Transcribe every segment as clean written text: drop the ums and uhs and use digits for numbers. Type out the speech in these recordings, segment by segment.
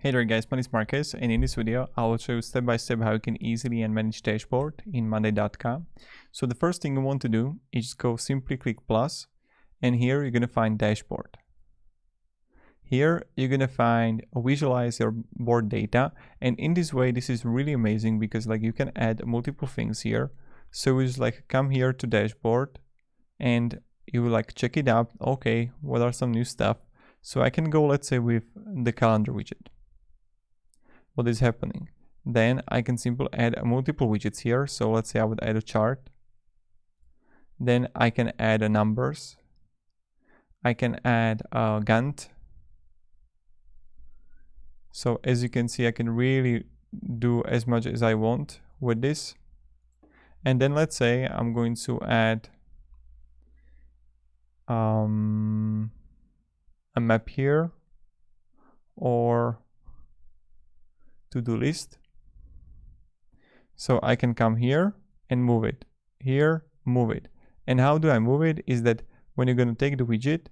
Hey there guys, my name is Marcus, and in this video I will show you step by step how you can easily and manage dashboard in monday.com. So the first thing you want to do is just go simply click plus, and here you're going to find dashboard. Here you're going to find visualize your board data, and in this way this is really amazing because you can add multiple things here. So you just come here to dashboard and you will check it out. Okay, what are some new stuff? So I can go, let's say, with the calendar widget. What is happening? Then I can simply add multiple widgets here. So let's say I would add a chart. Then I can add numbers. I can add a Gantt. So as you can see, I can really do as much as I want with this. And then let's say I'm going to add a map here or to-do list. So I can come here and move it here, move it. And how do I move it is that when you're going to take the widget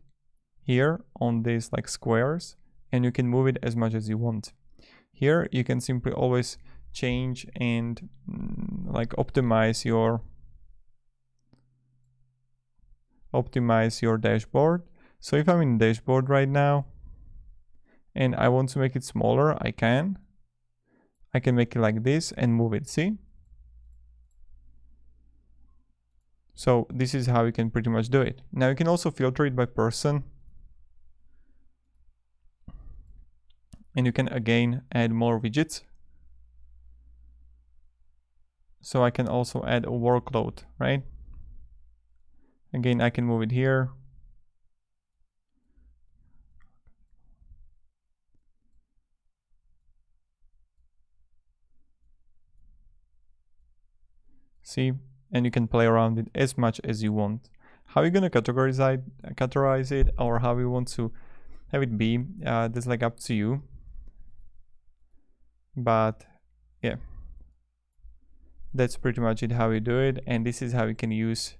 here on these squares, and you can move it as much as you want. Here you can simply always change and optimize your dashboard. So if I'm in dashboard right now and I want to make it smaller, I can make it like this and move it, see? So this is how you can pretty much do it. Now you can also filter it by person. And you can again add more widgets. So I can also add a workload, right? Again, I can move it here. See, and you can play around it as much as you want. How you're gonna categorize it, or how you want to have it be, that's up to you. But yeah, that's pretty much it how you do it, and this is how you can use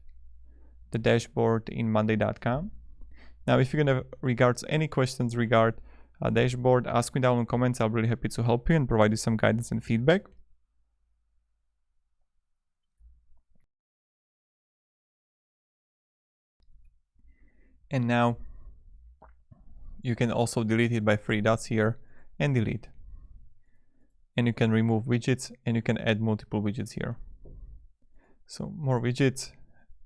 the dashboard in monday.com. Now if you're gonna regards any questions regard dashboard, ask me down in comments. I'll be really happy to help you and provide you some guidance and feedback. And now you can also delete it by 3 dots here and delete. And you can remove widgets and you can add multiple widgets here. So more widgets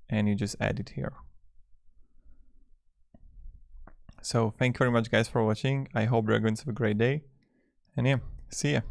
and you just add it here. So thank you very much guys for watching. I hope you're going to have a great day, and yeah, see ya.